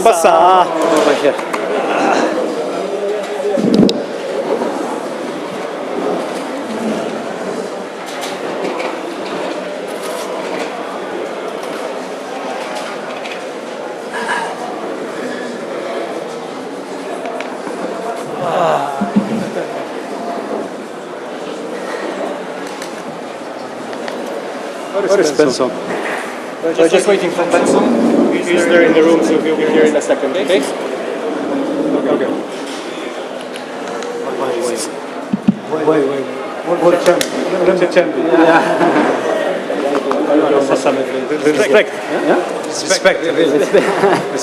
Mombasa. Where is Benson? We're just waiting for Benson. He's there in the room, so he'll be here in a second. Okay? Okay. Wait. What champion?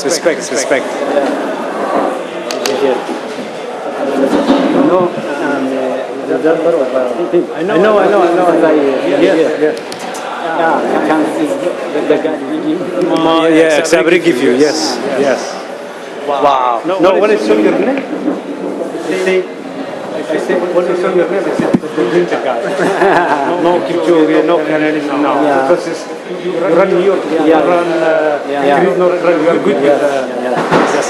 Respect. Respect. No, I know. Yeah, Sabri give you. Yes. Wow. No, when it's on your name, I say, when it's on your name, I say, the ninja guy. No Kipchoge, no Kennedy, no. Because you run New York, you run, you are good with yes.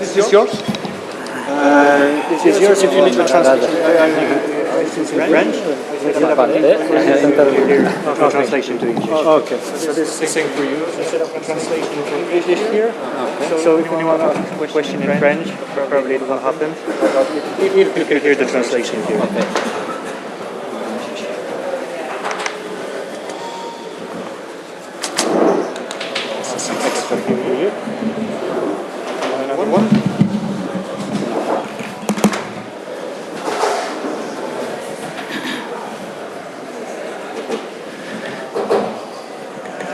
Is this yours? This is yours if you need to translate. It's in French. No translation to English. Okay. So this is the same for you. Set up a translation for English here. So if you want to ask a question in French, probably it will happen. You can hear the translation here. Okay. Some extra here. Another one.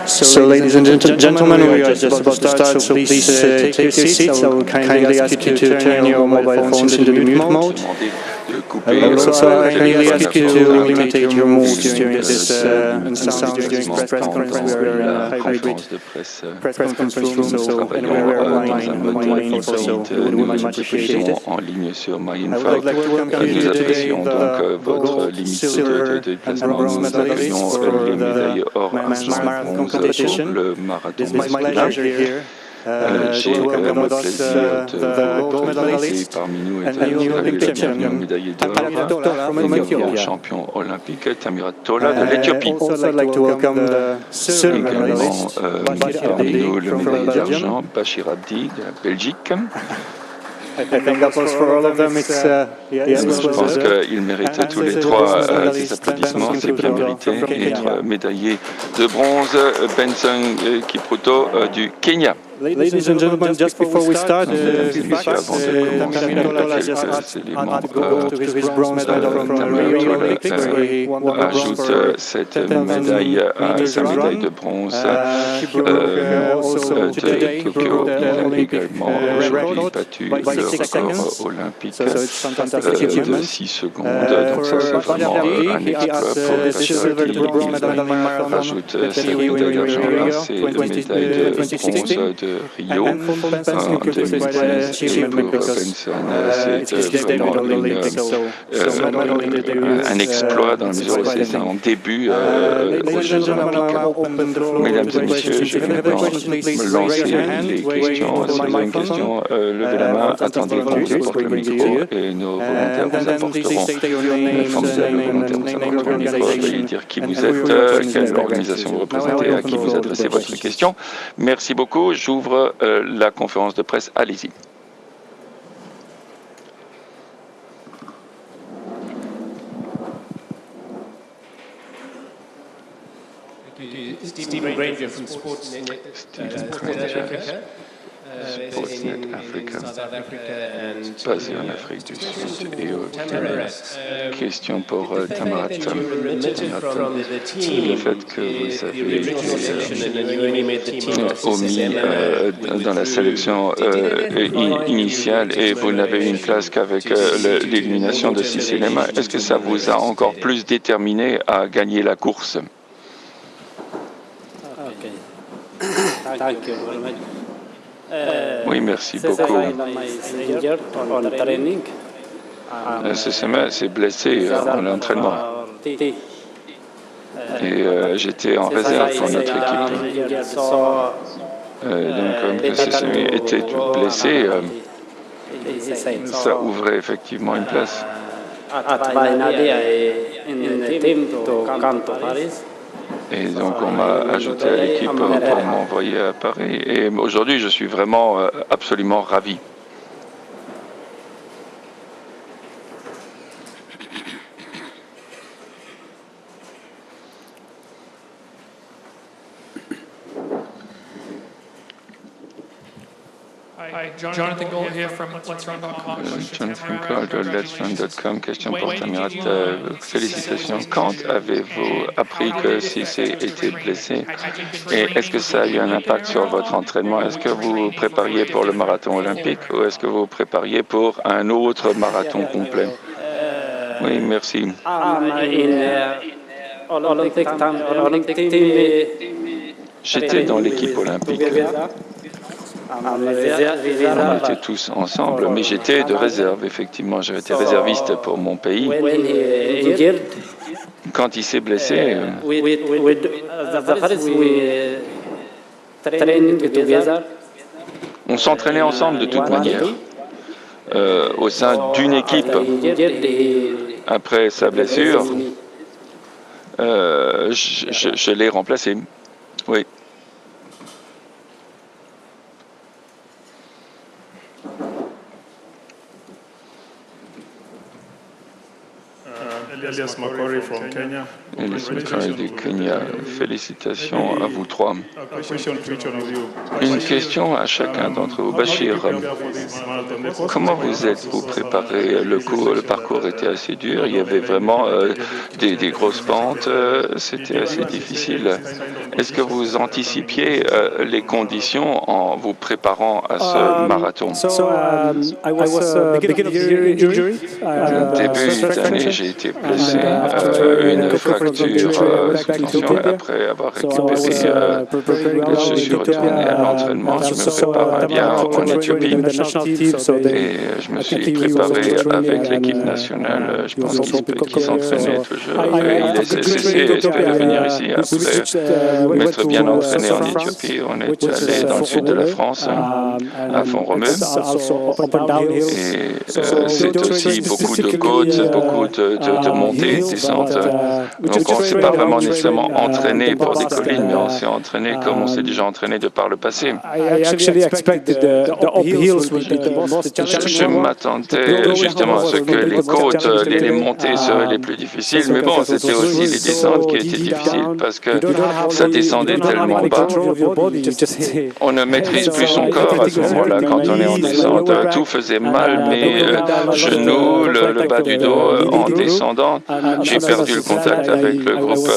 So ladies and gentlemen, we are just about to start, so please take your seats. I will kindly ask you to turn your mobile phones into the mute mode. I will also kindly ask you to limit your moves during this and sounds during press conference. We are in a hybrid press conference room, so anywhere online also, so we would much appreciate it. En ligne sur I would like to welcome you Nous today apprécions donc the votre gold, limite silver de and déplacement. bronze Nous medalists accueillons for les médailles the or, men's marathon bronze competition. pour le marathon It's my masculin. pleasure here J'ai to welcome le with us plaisir the gold de medalist parmi nous et and the new Olympic champion, médaillé Tamira d'or, Tola from le Ethiopia. champion olympique Tamira Tola de l'Éthiopie. Also, I'd like to welcome the silver Également medalist, Bashir parmi nous Abdi le from médaillé Belgium. d'argent, Bachir Abdi de la Belgique. I think that was for all of them. It's Je pense qu'ils méritent tous les trois des applaudissements, c'est bien mérité. Et être médaillé de bronze, Benson Kipruto du Kenya. Ladies and gentlemen, just before we start, Tamira Tola just added gold to his bronze medal from the Rio Olympics, where he won the bronze ajoute for cette 10,000 médaille à sa meters médaille de run. bronze He broke also de today, he Tokyo. broke Il the a Olympic également aujourd'hui record battu by le 6 record seconds. olympique So it's fantastic de achievement. 6 secondes. Donc ça c'est vraiment un He exploit adds pour the silver, the bronze medal in marathon, rajoute that cette he won médaille in d'argent là, Rio c'est la médaille de 2016. bronze de Rio. And for Benson, En it was quite an 2016, et achievement pour because Benson, it's his c'est debut vraiment at the Olympics, so medal in the debut un exploit dans la mesure où c'est un début Ladies and gentlemen, I'll open the floor Mesdames to et messieurs, questions. je If you vais have a question, me please lancer raise your hand, les wait questions. for the Si vous avez une microphone. question, levez la main, attendez qu'on vous apporte le micro et nos volontaires And vous then please apporteront state your name, veuillez organization, dire qui and vous who êtes, you're representing. quelle organisation vous représentez, à qui vous adressez votre question. Merci beaucoup. J'ouvre la conférence de presse. Allez-y. Stephen Granger from Sportsnet Africa. Sportsnet Africa, South Africa and basé en Afrique du Sud et au Tamara. Question pour Tamara. From the Le team, fait que vous the avez original selection and you only made the team of omis dans la sélection initiale et vous n'avez eu une place qu'avec l'élimination de Cissé Lema. Est-ce que ça vous a encore plus déterminé à gagner la course? Oui, merci beaucoup. Cissé s'est blessé en l'entraînement. Et j'étais en réserve pour notre équipe. Donc, comme Blessé était blessé, ça ouvrait effectivement une place. Et donc, on m'a ajouté à l'équipe pour m'envoyer à Paris. Et aujourd'hui, je suis vraiment absolument ravi. Hi, Jonathan Gold here from Let'sRun.com. Jonathan Gold de Let'sRun.com, question pour Tamirat. Félicitations. Quand avez-vous appris que Cissé était blessé? Et est-ce que ça a eu un impact sur votre entraînement? Est-ce que vous vous prépariez pour le marathon olympique ou est-ce que vous vous prépariez pour un autre marathon complet? Oui, merci. J'étais dans l'équipe olympique. On était tous ensemble, mais j'étais de réserve, effectivement. J'avais été réserviste pour mon pays. Quand il s'est blessé, on s'entraînait ensemble de toute manière, au sein d'une équipe. Après sa blessure, je l'ai remplacé. Oui. Elias Makori from Kenya. Elias Makori du Kenya, félicitations à vous trois. Une question à chacun d'entre vous. Bachir, comment vous êtes-vous préparé? Le parcours était assez dur, il y avait vraiment des grosses pentes, c'était assez difficile. Est-ce que vous anticipiez les conditions en vous préparant à ce marathon? Début d'année, j'ai été blessé, une fracture substantielle. Après avoir récupéré, je suis retourné à l'entraînement. Je me préparais bien en Éthiopie et je me suis préparé avec l'équipe nationale. Je pense qu'ils s'entraînaient toujours. Et il a cessé de venir ici. Après m'être bien entraîné en Éthiopie, on est allé dans le sud de la France, à Font-Romeu. Et c'est aussi beaucoup de côtes, beaucoup de montées, descentes. Donc on ne s'est pas vraiment nécessairement entraîné pour des collines, mais on s'est entraîné comme on s'est déjà entraîné de par le passé. Je m'attendais justement à ce que les côtes, les montées seraient les plus difficiles, mais bon, c'était aussi les descentes qui étaient difficiles parce que ça descendait tellement bas. On ne maîtrise plus son corps à ce moment-là quand on est en descente. Tout faisait mal, mes genoux, le bas du dos en descendant. J'ai perdu le contact avec le groupe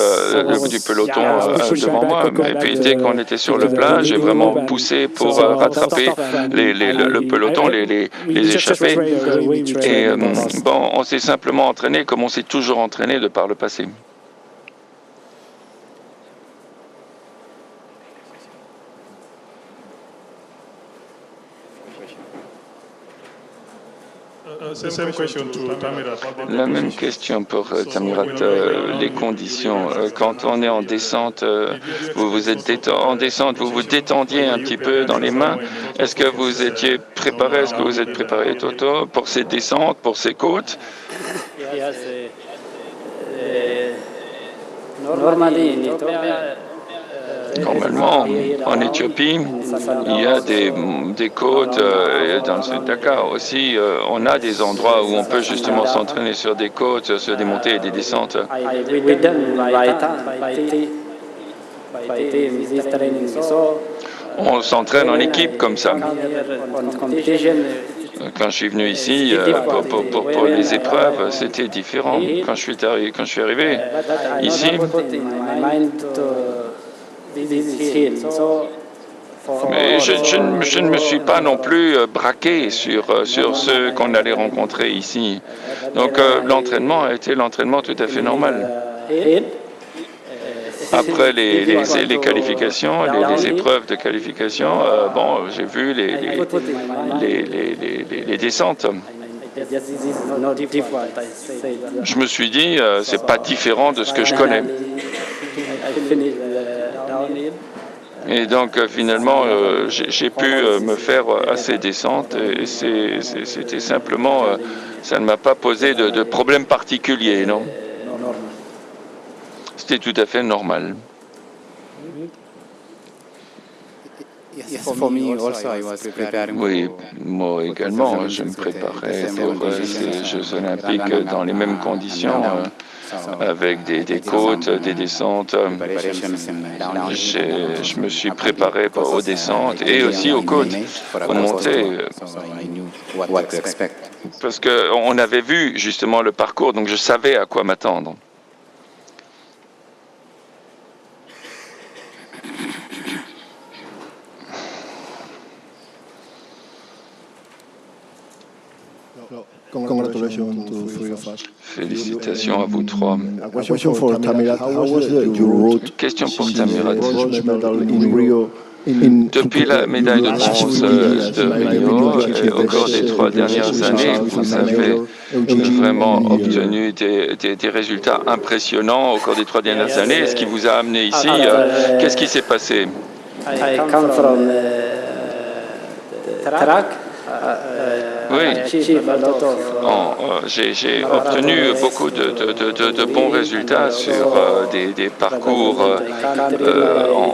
du peloton devant moi. Et puis dès qu'on était sur le plat, j'ai vraiment poussé pour rattraper le peloton, les échappés. Et bon, on s'est simplement entraîné comme on s'est toujours entraîné de par le passé. La même question pour Tamirat, les conditions. Quand on est en descente, vous êtes en descente, vous vous détendiez un petit peu dans les mains. Est-ce que vous étiez préparé, est-ce que vous êtes préparé, Toto, pour ces descentes, pour ces côtes? Normalement, en Éthiopie, il y a des côtes, dans le sud de Dakar aussi, on a des endroits où on peut justement s'entraîner sur des côtes, sur des montées et des descentes. On s'entraîne en équipe comme ça. Quand je suis venu ici pour les épreuves, c'était différent. Quand je suis arrivé ici, mais je ne me suis pas non plus braqué sur ce qu'on allait rencontrer ici. Donc l'entraînement a été l'entraînement tout à fait normal. Après les qualifications, les épreuves de qualification, bon, j'ai vu les descentes. Je me suis dit, c'est pas différent de ce que je connais. Et donc finalement, j'ai pu me faire assez descente et c'était simplement, ça ne m'a pas posé de problème particulier, non? C'était tout à fait normal. Oui, moi également, je me préparais pour ces Jeux Olympiques dans les mêmes conditions, avec des côtes, des descentes. Je me suis préparé aux descentes et aussi aux côtes, aux montées, parce qu'on avait vu justement le parcours, donc je savais à quoi m'attendre. Félicitations à vous trois. Question pour Tamirat. Depuis la médaille de bronze de Rio, et au cours des 3 dernières années, vous avez vraiment obtenu des résultats impressionnants au cours des 3 dernières années. Ce qui vous a amené ici, qu'est-ce qui s'est passé? Oui, j'ai obtenu beaucoup de bons résultats sur des parcours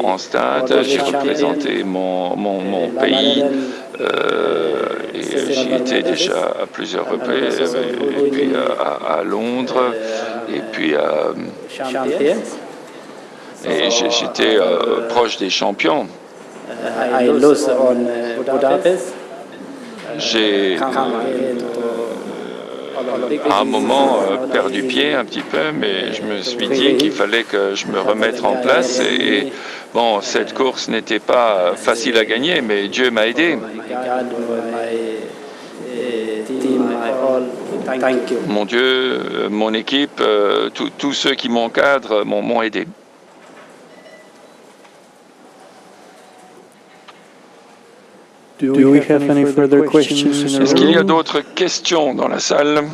en stade. J'ai représenté mon pays et j'y étais déjà à plusieurs reprises, et puis à Londres, et puis et j'étais proche des champions. J'ai à un moment perdu pied un petit peu, mais je me suis dit qu'il fallait que je me remette en place. Et bon, cette course n'était pas facile à gagner, mais Dieu m'a aidé. Mon Dieu, mon équipe, tous ceux qui m'encadrent m'ont aidé. Est-ce qu'il y a d'autres questions dans la salle?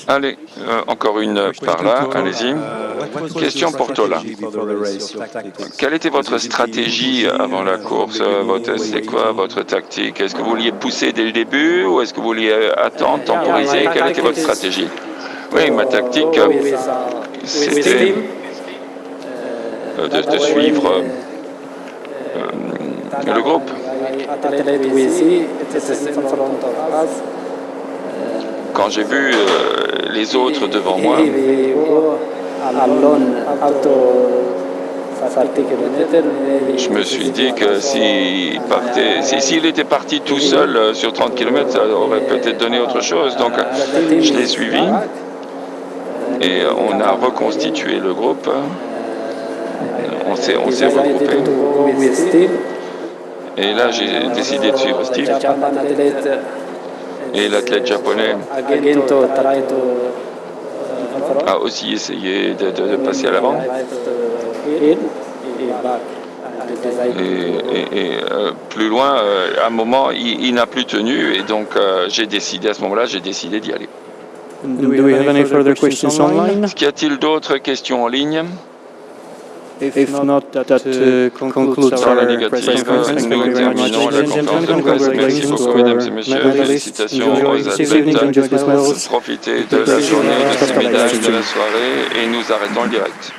Allez, encore une par là, allez-y. Question pour Tola. Quelle était votre stratégie avant la course? C'est quoi votre tactique? Est-ce que vous vouliez pousser dès le début ou est-ce que vous vouliez attendre, temporiser? Quelle était votre stratégie? Oui, ma tactique, c'était de suivre le groupe. Quand j'ai vu les autres devant moi, je me suis dit que s'il était parti tout seul sur 30 km, ça aurait peut-être donné autre chose. Donc je l'ai suivi et on a reconstitué le groupe. On s'est regroupé. Et là, j'ai décidé de suivre Steve. Et l'athlète japonais a aussi essayé de passer à l'avant. Et plus loin, à un moment, il n'a plus tenu. Et donc, j'ai décidé, à ce moment-là, d'y aller. Est-ce qu'il y a-t-il d'autres questions en ligne? If not, that concludes our press conference. Nous terminons la conférence de presse. Merci beaucoup, mesdames et messieurs. Félicitations aux athlètes. Profitez de la journée, de ces médailles, de la soirée, et nous arrêtons le direct.